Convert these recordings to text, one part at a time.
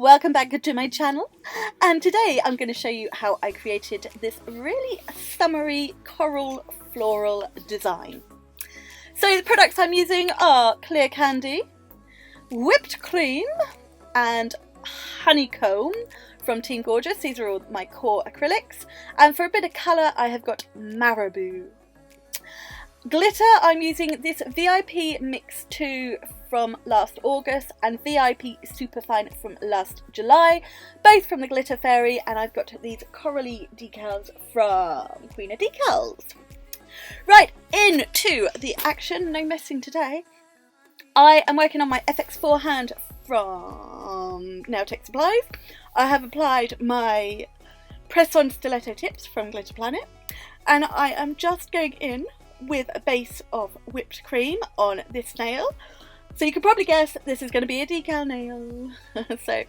welcome back to my channel, and today I'm going to show you how I created this really summery coral floral design. So the products I'm using are clear candy, whipped cream and Honeycomb from Team Gorgeous. These are all my core acrylics, and for a bit of colour I have got Marabou. Glitter, I'm using this VIP Mix 2 from last August and VIP Superfine from last July, both from the Glitter Fairy, and I've got these corally decals from Queen of Decals. Right, into the action, no messing today. I am working on my FX4 hand from Nail Tech Supplies. I have applied my press-on stiletto tips from Glitter Planet, and I am just going in with a base of whipped cream on this nail. So you can probably guess this is going to be a decal nail. So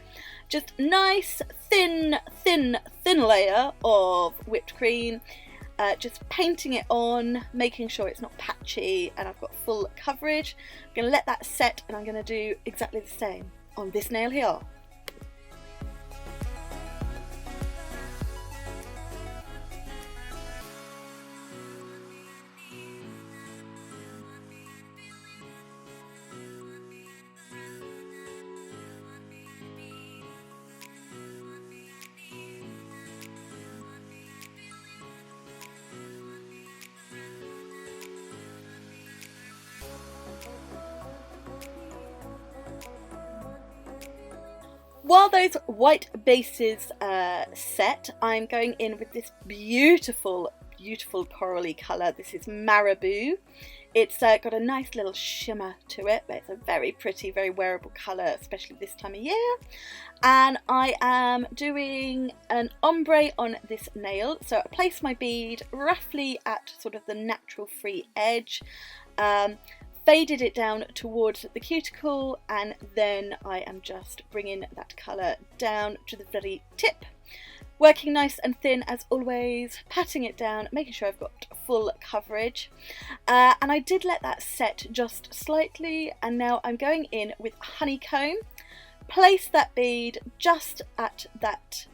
just nice thin layer of whipped cream, just painting it on, making sure it's not patchy and I've got full coverage. I'm going to let that set and I'm going to do exactly the same on this nail here. While those white bases set, I'm going in with this beautiful corally colour. This is Marabou. It's got a nice little shimmer to it, but it's a very pretty, very wearable colour, especially this time of year. And I am doing an ombre on this nail. So I place my bead roughly at sort of the natural free edge. Faded it down towards the cuticle, and then I am just bringing that colour down to the very tip, working nice and thin as always, patting it down, making sure I've got full coverage, and I did let that set just slightly, and now I'm going in with Honeycomb. Place that bead just at that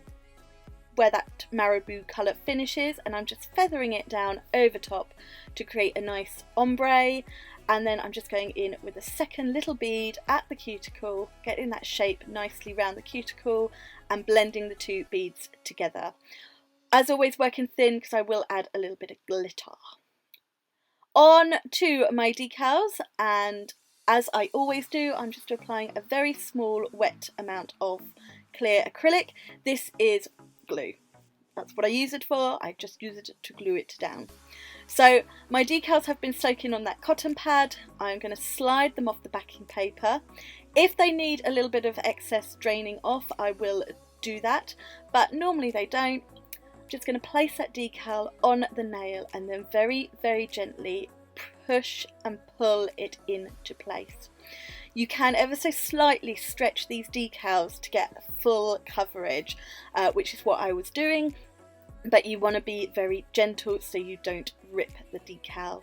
where that Marabou colour finishes, and I'm just feathering it down over top to create a nice ombre. And then I'm just going in with a second little bead at the cuticle, getting that shape nicely around the cuticle and blending the two beads together. As always, working thin because I will add a little bit of glitter. On to my decals, and as I always do, I'm just applying a very small wet amount of clear acrylic. This is glue. That's what I use it for. I just use it to glue it down. So my decals have been soaking on that cotton pad. I'm going to slide them off the backing paper. If they need a little bit of excess draining off, I will do that, but normally they don't. I'm just going to place that decal on the nail and then very gently push and pull it into place. You can ever so slightly stretch these decals to get full coverage, which is what I was doing, but you want to be very gentle so you don't rip the decal.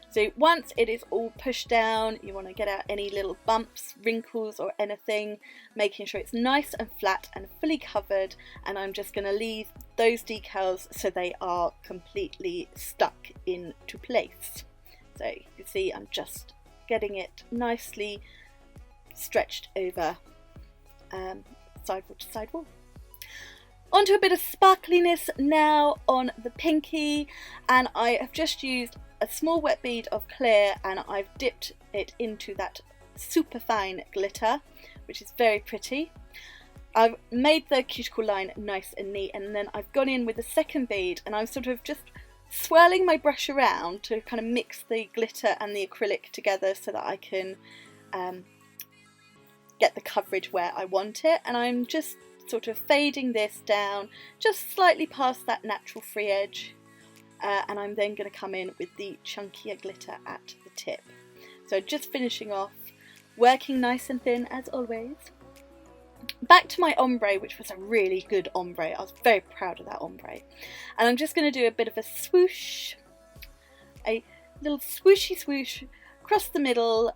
So once it is all pushed down, you want to get out any little bumps, wrinkles or anything, making sure it's nice and flat and fully covered, and I'm just going to leave those decals so they are completely stuck into place. So you can see I'm just getting it nicely stretched over sidewall to sidewall. Onto a bit of sparkliness now on the pinky, and I have just used a small wet bead of clear and I've dipped it into that Superfine glitter, which is very pretty. I've made the cuticle line nice and neat, and then I've gone in with the second bead and I'm sort of just swirling my brush around to kind of mix the glitter and the acrylic together so that I can get the coverage where I want it, and I'm just sort of fading this down just slightly past that natural free edge, and I'm then going to come in with the chunkier glitter at the tip. So just finishing off, working nice and thin as always. Back to my ombre, which was a really good ombre. I was very proud of that ombre, and I'm just going to do a bit of a swoosh, a little swooshy swoosh across the middle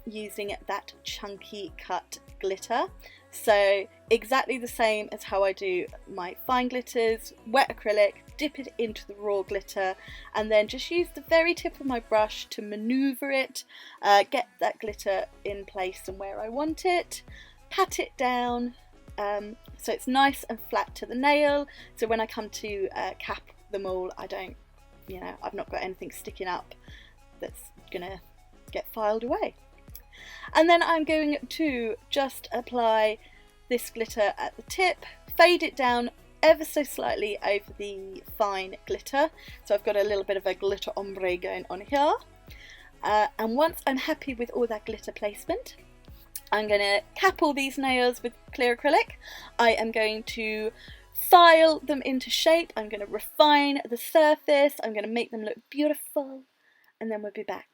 using that chunky cut glitter. So exactly the same as how I do my fine glitters, wet acrylic, dip it into the raw glitter, and then just use the very tip of my brush to maneuver it, get that glitter in place and where I want it, pat it down so it's nice and flat to the nail, so when I come to cap them all, I don't, you know, I've not got anything sticking up that's gonna get filed away. And then I'm going to just apply this glitter at the tip, fade it down ever so slightly over the fine glitter, so I've got a little bit of a glitter ombre going on here. And once I'm happy with all that glitter placement, I'm going to cap all these nails with clear acrylic. I am going to file them into shape, I'm going to refine the surface, I'm going to make them look beautiful, and then we'll be back.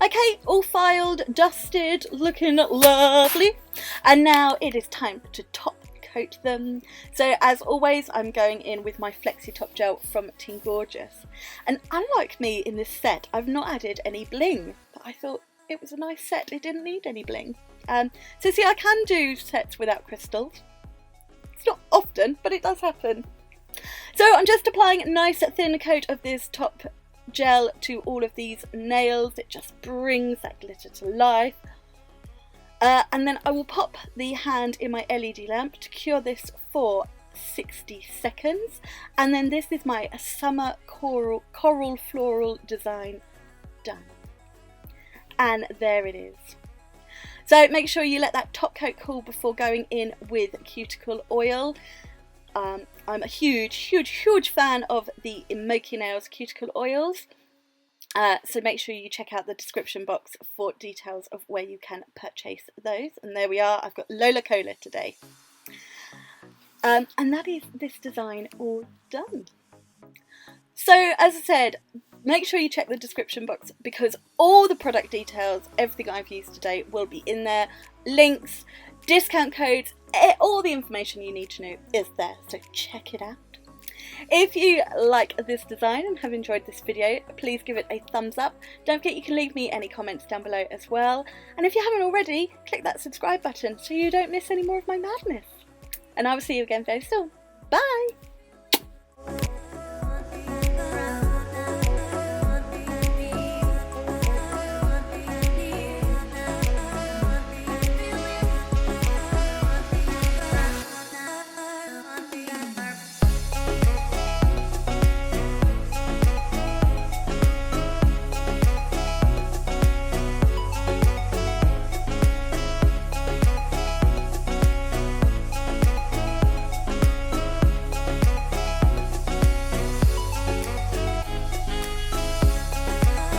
Okay, all filed, dusted, looking lovely. And now it is time to top coat them. So as always, I'm going in with my Flexi top gel from Team Gorgeous. And unlike me in this set, I've not added any bling, but I thought it was a nice set, it didn't need any bling. So see, I can do sets without crystals. It's not often, but it does happen. So I'm just applying a nice thin coat of this top gel to all of these nails. It just brings that glitter to life. And then I will pop the hand in my LED lamp to cure this for 60 seconds. And then this is my summer coral floral design done. And there it is. So make sure you let that top coat cool before going in with cuticle oil. I'm a huge fan of the Emoki Nails cuticle oils. So make sure you check out the description box for details of where you can purchase those. And there we are, I've got Lola Cola today. And that is this design all done. So as I said, make sure you check the description box because all the product details, everything I've used today will be in there. Links, discount codes, all the information you need to know is there, so check it out. If you like this design and have enjoyed this video, please give it a thumbs up. Don't forget you can leave me any comments down below as well. And if you haven't already, click that subscribe button so you don't miss any more of my madness. And I will see you again very soon. Bye!